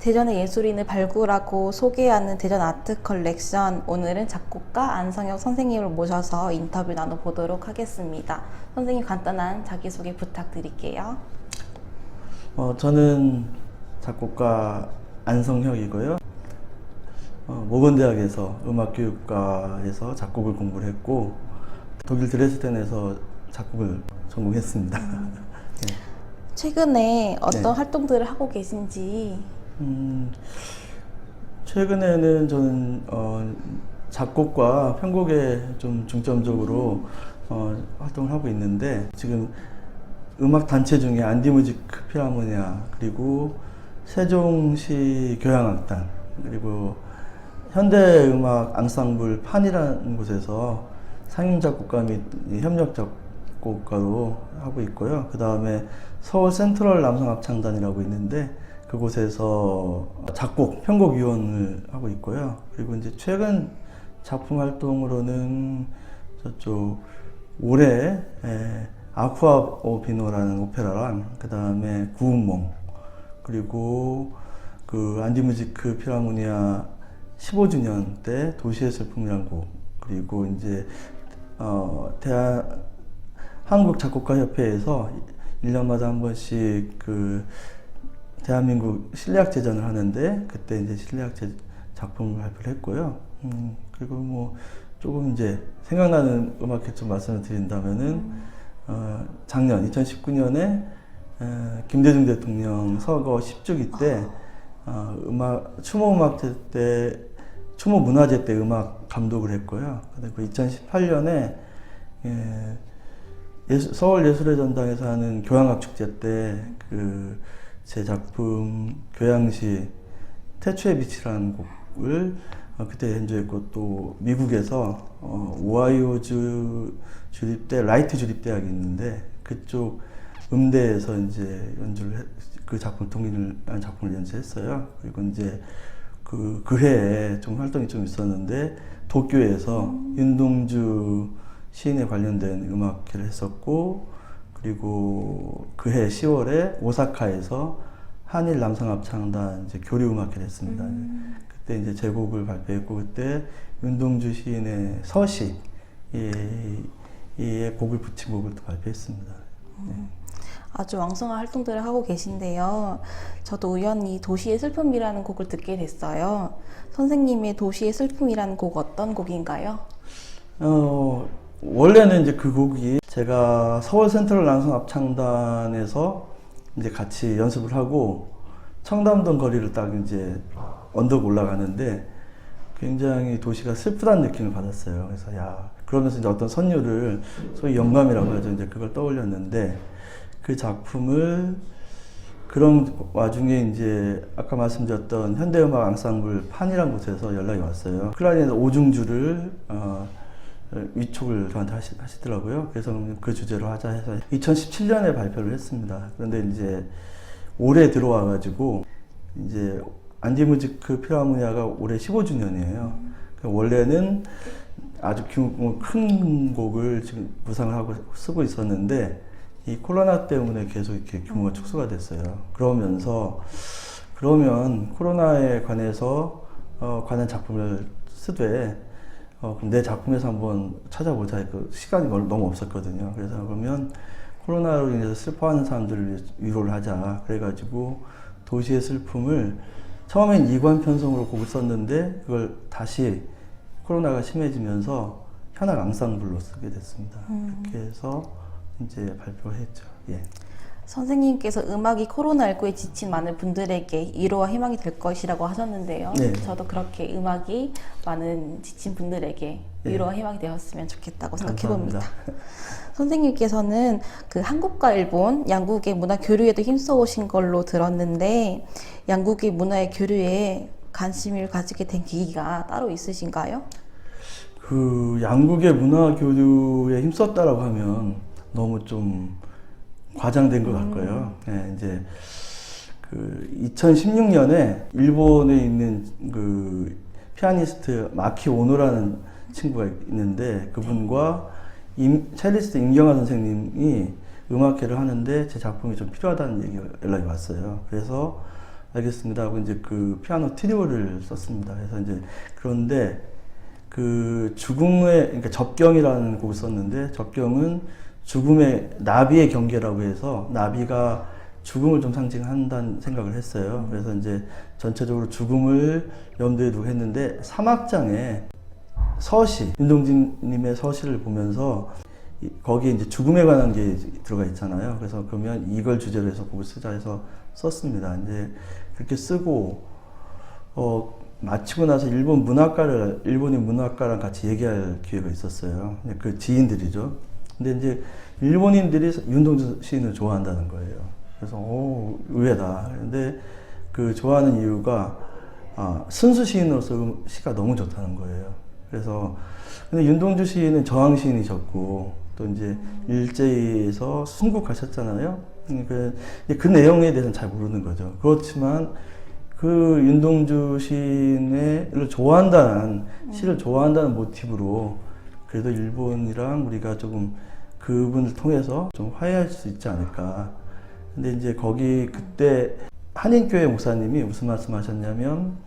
대전의 예술인을 발굴하고 소개하는 대전 아트 컬렉션. 오늘은 작곡가 안성혁 선생님을 모셔서 인터뷰 나눠보도록 하겠습니다. 선생님 간단한 자기소개 부탁드릴게요. 저는 작곡가 안성혁이고요. 모건대학에서 음악교육과에서 작곡을 공부를 했고 독일 드레스덴에서 작곡을 전공했습니다. 네. 최근에 어떤 네. 활동들을 하고 계신지. 최근에는 저는 작곡과 편곡에 좀 중점적으로 활동을 하고 있는데, 지금 음악 단체 중에 안디뮤직 필하모니아, 그리고 세종시 교향악단, 그리고 현대음악 앙상블 판이라는 곳에서 상임 작곡가 및 협력 작곡가로 하고 있고요. 그 다음에 서울 센트럴 남성합창단이라고 있는데 그곳에서 작곡, 편곡위원을 하고 있고요. 그리고 이제 최근 작품 활동으로는 저쪽 올해 아쿠아 오비노라는 오페라랑 그 다음에 구운몽, 그리고 그 안디뮤지크 필하모니아 15주년 때 도시의 슬픔이란 곡, 그리고 이제 한국 작곡가 협회에서 1년마다 한 번씩 그 대한민국 실내악 제전을 하는데 그때 이제 실내악 작품을 발표를 했고요. 그리고 뭐 조금 이제 생각나는 음악회 좀 말씀을 드린다면은 작년 2019년에 김대중 대통령 서거 10주기 때 추모 문화제 때 음악 감독을 했고요. 그리고 2018년에 서울 예술의 전당에서 하는 교향악 축제 때 제 작품 교향시 태초의 빛이라는 곡을 그때 연주했고, 또 미국에서 오하이오주 주립대 라이트 주립대학이 있는데 그쪽 음대에서 이제 그 작품 동인이라는 작품을 연주했어요. 그리고 이제 그 해에 좀 활동이 좀 있었는데 도쿄에서 윤동주 시인에 관련된 음악회를 했었고, 그리고 그해 10월에 오사카에서 한일 남성합창단 이제 교류 음악회를 했습니다. 그때 이제 제 곡을 발표했고, 그때 윤동주 시인의 서시 이 곡을 붙인 곡을 또 발표했습니다. 네. 아주 왕성한 활동들을 하고 계신데요. 저도 우연히 도시의 슬픔이라는 곡을 듣게 됐어요. 선생님의 도시의 슬픔이라는 곡 어떤 곡인가요? 원래는 이제 그 곡이 제가 서울 센트럴 남성합창단에서 이제 같이 연습을 하고 청담동 거리를 딱 이제 언덕 올라가는데 굉장히 도시가 슬프다는 느낌을 받았어요. 그래서 그러면서 이제 어떤 선율을 소위 영감이라고 하죠. 이제 그걸 떠올렸는데, 그 작품을 그런 와중에 이제 아까 말씀드렸던 현대음악 앙상블 판이라는 곳에서 연락이 왔어요. 클라리넷 오중주를 위촉을 저한테 하시더라고요. 그래서 그 주제로 하자 해서 2017년에 발표를 했습니다. 그런데 이제 올해 들어와가지고 이제 안디뮤지크 필하모니아가 올해 15주년이에요. 원래는 아주 큰 곡을 지금 구상을 하고 쓰고 있었는데 이 코로나 때문에 계속 이렇게 규모가 축소가 됐어요. 그러면 코로나에 관해서 관한 작품을 쓰되 그럼 내 작품에서 한번 찾아보자. 시간이 너무 없었거든요. 그래서 그러면 코로나로 인해서 슬퍼하는 사람들을 위해 위로를 하자. 그래가지고 도시의 슬픔을 처음엔 이관 편성으로 곡을 썼는데 그걸 다시 코로나가 심해지면서 현악 앙상블로 쓰게 됐습니다. 그렇게 해서 이제 발표를 했죠. 예. 선생님께서 음악이 코로나19에 지친 많은 분들에게 위로와 희망이 될 것이라고 하셨는데요. 네. 저도 그렇게 음악이 많은 지친 분들에게 위로와 희망이 되었으면 좋겠다고 생각해봅니다. 선생님께서는 그 한국과 일본 양국의 문화 교류에도 힘써 오신 걸로 들었는데 양국의 문화의 교류에 관심을 가지게 된 계기가 따로 있으신가요? 그 양국의 문화 교류에 힘썼다라고 하면 너무 좀 과장된 것 같고요. 네, 이제 그 2016년에 일본에 있는 그 피아니스트 마키 오노라는 친구가 있는데 그분과 첼리스트 임경아 선생님이 음악회를 하는데 제 작품이 좀 필요하다는 연락이 왔어요. 그래서 알겠습니다 하고 이제 그 피아노 트리오를 썼습니다. 그래서 이제 그런데 그 죽음의 그러니까 접경이라는 곡을 썼는데 접경은 죽음의 나비의 경계라고 해서 나비가 죽음을 좀 상징한다는 생각을 했어요. 그래서 이제 전체적으로 죽음을 염두에 두고 했는데 3악장에 서시 윤동진님의 서시를 보면서 거기에 이제 죽음에 관한 게 들어가 있잖아요. 그래서 그러면 이걸 주제로 해서 곡을 쓰자 해서 썼습니다. 이제 그렇게 쓰고 마치고 나서 일본인 문학가랑 같이 얘기할 기회가 있었어요. 그 지인들이죠. 근데 이제 일본인들이 윤동주 시인을 좋아한다는 거예요. 그래서 의외다. 근데 그 좋아하는 이유가 순수 시인으로서 시가 너무 좋다는 거예요. 그래서 근데 윤동주 시인은 저항 시인이셨고 또 이제 일제에서 순국하셨잖아요. 그 내용에 대해서는 잘 모르는 거죠. 그렇지만 그 윤동주 시인을 좋아한다는 시를 좋아한다는 모티브로 그래도 일본이랑 우리가 조금 그분을 통해서 좀 화해할 수 있지 않을까. 근데 이제 거기 그때 한인교회 목사님이 무슨 말씀하셨냐면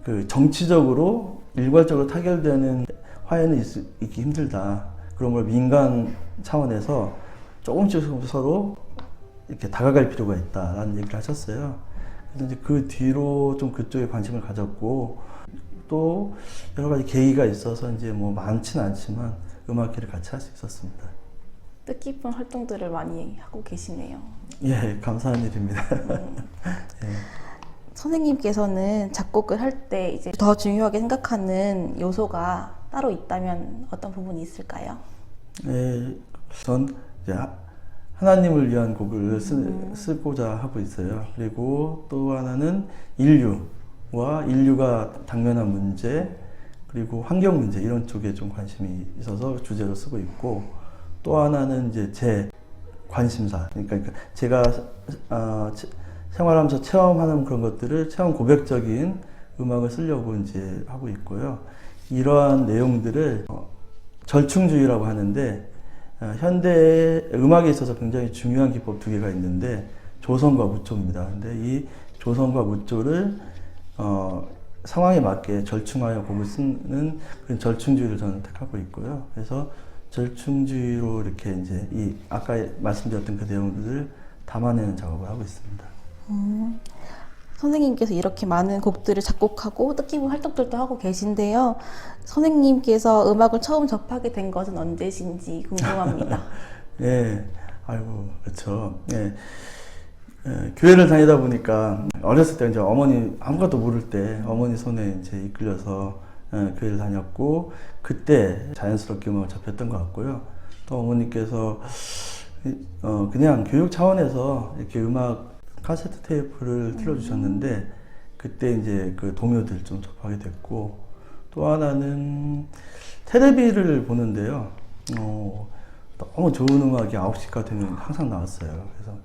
그 정치적으로 일괄적으로 타결되는 화해는 있기 힘들다. 그런 걸 민간 차원에서 조금씩 서로 이렇게 다가갈 필요가 있다라는 얘기를 하셨어요. 그래서 이제 그 뒤로 좀 그쪽에 관심을 가졌고 또 여러 가지 계기가 있어서 이제 뭐 많지는 않지만 음악회를 같이 할 수 있었습니다. 뜻깊은 활동들을 많이 하고 계시네요. 예, 감사한 일입니다. 예. 선생님께서는 작곡을 할 때 이제 더 중요하게 생각하는 요소가 따로 있다면 어떤 부분이 있을까요? 예, 전 이제 하나님을 위한 곡을 쓰고자 하고 있어요. 그리고 또 하나는 인류와 인류가 당면한 문제, 그리고 환경 문제 이런 쪽에 좀 관심이 있어서 주제로 쓰고 있고, 또 하나는 이제 제 관심사, 그러니까 제가 생활하면서 체험하는 그런 것들을 체험 고백적인 음악을 쓰려고 이제 하고 있고요. 이러한 내용들을 절충주의라고 하는데, 현대 음악에 있어서 굉장히 중요한 기법 두 개가 있는데 조성과 무조입니다. 근데 이 조성과 무조를 상황에 맞게 절충하여 곡을 쓰는 그런 절충주의를 저는 택하고 있고요. 그래서 절충주의로 이렇게 이제 이 아까 말씀드렸던 그 내용들을 담아내는 작업을 하고 있습니다. 선생님께서 이렇게 많은 곡들을 작곡하고 뜻깊은 활동들도 하고 계신데요. 선생님께서 음악을 처음 접하게 된 것은 언제신지 궁금합니다. 예, 아이고, 그렇죠. 예. 교회를 다니다 보니까 어렸을 때 이제 어머니 아무것도 모를 때 어머니 손에 이제 이끌려서 교회를 다녔고 그때 자연스럽게 음악을 접했던 것 같고요. 또 어머니께서 그냥 교육 차원에서 이렇게 음악 카세트 테이프를 틀어주셨는데 그때 이제 그 동요들 좀 접하게 됐고, 또 하나는 테레비를 보는데요. 너무 좋은 음악이 9시가 되면 항상 나왔어요. 그래서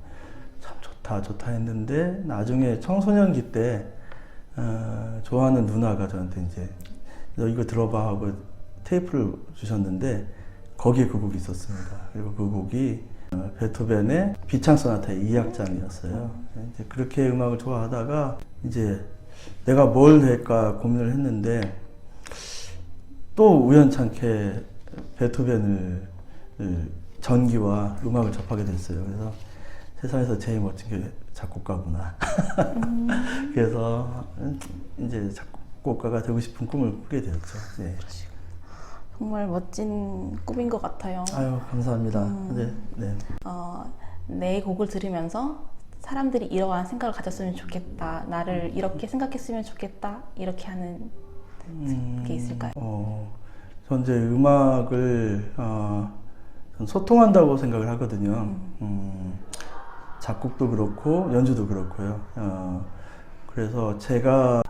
참 좋다 했는데 나중에 청소년기 때 좋아하는 누나가 저한테 이제 너 이거 들어봐 하고 테이프를 주셨는데 거기에 그 곡이 있었습니다. 그리고 그 곡이 베토벤의 비창 소나타의 2악장이었어요. 이제 그렇게 음악을 좋아하다가 이제 내가 뭘 할까 고민을 했는데 또 우연찮게 베토벤을 전기와 음악을 접하게 됐어요. 그래서 세상에서 제일 멋진 게 작곡가구나. 그래서 이제 작곡가가 되고 싶은 꿈을 꾸게 되었죠. 네. 정말 멋진 꿈인 것 같아요. 아유, 감사합니다. 네, 네. 내 곡을 들으면서 사람들이 이러한 생각을 가졌으면 좋겠다. 나를 이렇게 생각했으면 좋겠다. 이렇게 하는 게 있을까요? 전 이제 음악을 전 소통한다고 생각을 하거든요. 작곡도 그렇고 연주도 그렇고요. 그래서 제가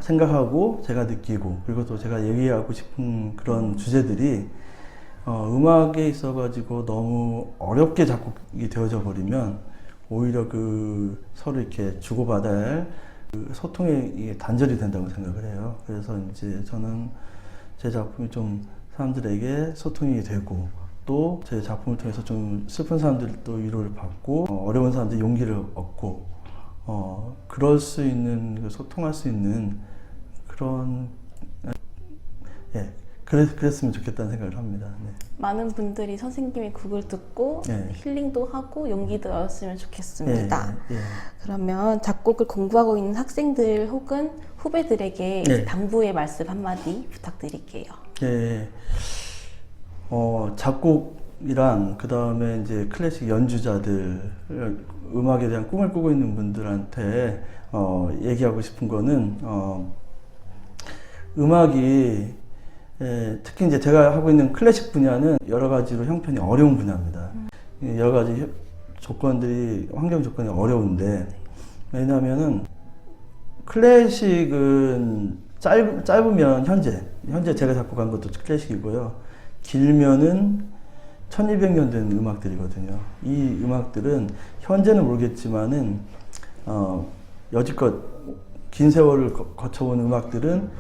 생각하고 제가 느끼고 그리고 또 제가 얘기하고 싶은 그런 주제들이 음악에 있어가지고 너무 어렵게 작곡이 되어져 버리면 오히려 그 서로 이렇게 주고받아야 할 그 소통이 단절이 된다고 생각을 해요. 그래서 이제 저는 제 작품이 좀 사람들에게 소통이 되고 또 제 작품을 통해서 좀 슬픈 사람들도 위로를 받고 어려운 사람들이 용기를 얻고 그럴 수 있는, 소통할 수 있는 그런, 그랬으면 좋겠다는 생각을 합니다. 네. 많은 분들이 선생님의 곡을 듣고 네. 힐링도 하고 용기도 얻었으면 좋겠습니다. 예, 예. 그러면 작곡을 공부하고 있는 학생들 혹은 후배들에게 네. 당부의 말씀 한마디 부탁드릴게요. 예, 작곡이랑 그 다음에 이제 클래식 연주자들, 음악에 대한 꿈을 꾸고 있는 분들한테 얘기하고 싶은 거는 음악이 특히 이제 제가 하고 있는 클래식 분야는 여러 가지로 형편이 어려운 분야입니다. 여러 가지 조건들이, 환경 조건이 어려운데, 왜냐하면은 클래식은 짧으면 현재 제가 작곡한 것도 클래식이고요. 길면은 1200년 된 음악들이거든요. 이 음악들은 현재는 모르겠지만은 여지껏 긴 세월을 거쳐온 음악들은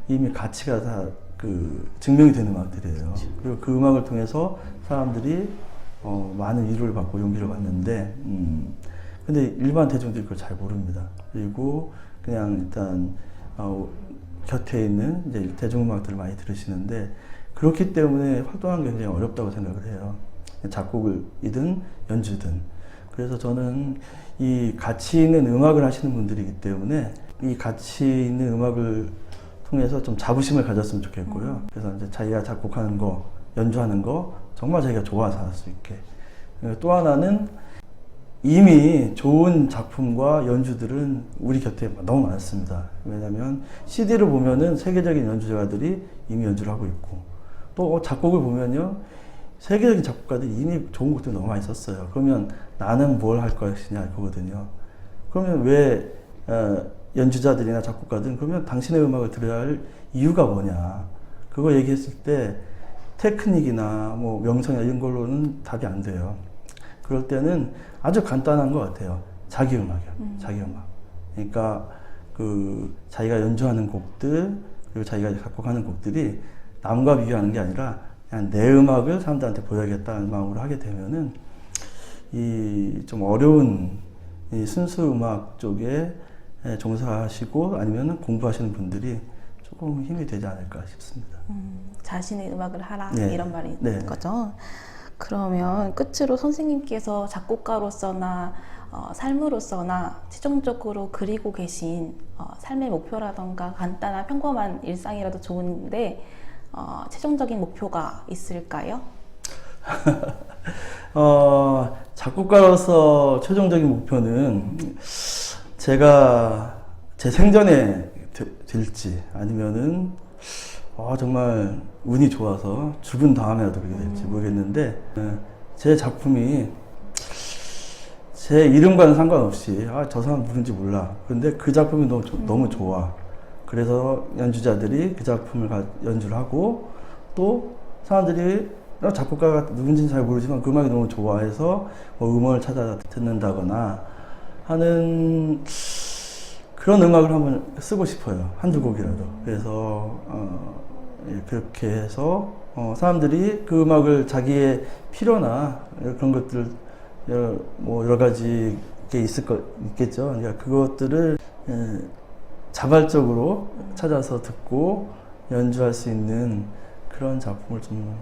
이미 가치가 다 증명이 된 음악들이에요. 그리고 그 음악을 통해서 사람들이 많은 위로를 받고 용기를 받는데, 근데 일반 대중들이 그걸 잘 모릅니다. 그리고 그냥 일단 곁에 있는 이제 대중음악들을 많이 들으시는데, 그렇기 때문에 활동하는 게 굉장히 어렵다고 생각을 해요. 작곡이든 연주든. 그래서 저는 이 가치 있는 음악을 하시는 분들이기 때문에 이 가치 있는 음악을 통해서 좀 자부심을 가졌으면 좋겠고요. 그래서 이제 자기가 작곡하는 거, 연주하는 거 정말 자기가 좋아서 할 수 있게. 또 하나는 이미 좋은 작품과 연주들은 우리 곁에 너무 많습니다. 왜냐하면 CD를 보면은 세계적인 연주자들이 이미 연주를 하고 있고, 또 작곡을 보면요, 세계적인 작곡가들이 이미 좋은 곡들 너무 많이 썼어요. 그러면 나는 뭘 할 것이냐 그거거든요. 그러면 왜 연주자들이나 작곡가들은 그러면 당신의 음악을 들어야 할 이유가 뭐냐, 그거 얘기했을 때 테크닉이나 뭐 명성이나 이런 걸로는 답이 안 돼요. 그럴 때는 아주 간단한 것 같아요. 자기 음악이요. 자기 음악. 그러니까 자기가 연주하는 곡들, 그리고 자기가 작곡하는 곡들이 남과 비교하는 게 아니라 그냥 내 음악을 사람들한테 보여야겠다는 마음으로 하게 되면은 이 좀 어려운 이 순수 음악 쪽에 종사하시고 아니면 공부하시는 분들이 조금 힘이 되지 않을까 싶습니다. 자신의 음악을 하라, 네. 이런 말인 네. 거죠. 그러면 끝으로 선생님께서 작곡가로서나 삶으로서나 최종적으로 그리고 계신 삶의 목표라던가 간단한 평범한 일상이라도 좋은데 최종적인 목표가 있을까요? 작곡가로서 최종적인 목표는 제가 제 생전에 될지 아니면은 정말 운이 좋아서 죽은 다음에라도 그렇게 될지 모르겠는데, 제 작품이 제 이름과는 상관없이 저 사람 누군지 몰라. 근데 그 작품이 너무 좋아. 그래서 연주자들이 그 작품을 연주를 하고, 또 사람들이 작곡가가 누군지는 잘 모르지만 그 음악이 너무 좋아해서 뭐 음원을 찾아 듣는다거나 하는 그런 음악을 한번 쓰고 싶어요. 한두 곡이라도. 그래서 그렇게 해서 사람들이 그 음악을 자기의 필요나 그런 것들, 여러 가지 게 있겠죠. 그러니까 그것들을 자발적으로 찾아서 듣고 연주할 수 있는 그런 작품을 좀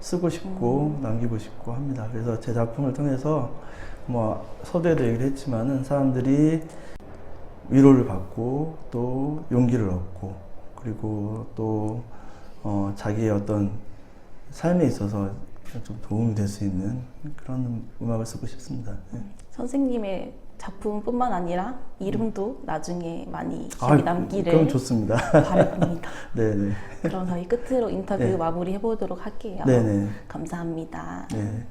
쓰고 싶고 남기고 싶고 합니다. 그래서 제 작품을 통해서 뭐 서두에도 얘기를 했지만은 사람들이 위로를 받고 또 용기를 얻고, 그리고 또 자기의 어떤 삶에 있어서 좀 도움이 될 수 있는 그런 음악을 쓰고 싶습니다. 네. 선생님의 작품뿐만 아니라 이름도 나중에 많이 기억에 남기를 그럼 좋습니다. 바랍니다. 네네. 그럼 저희 끝으로 인터뷰 네. 마무리 해보도록 할게요. 네네. 감사합니다. 네.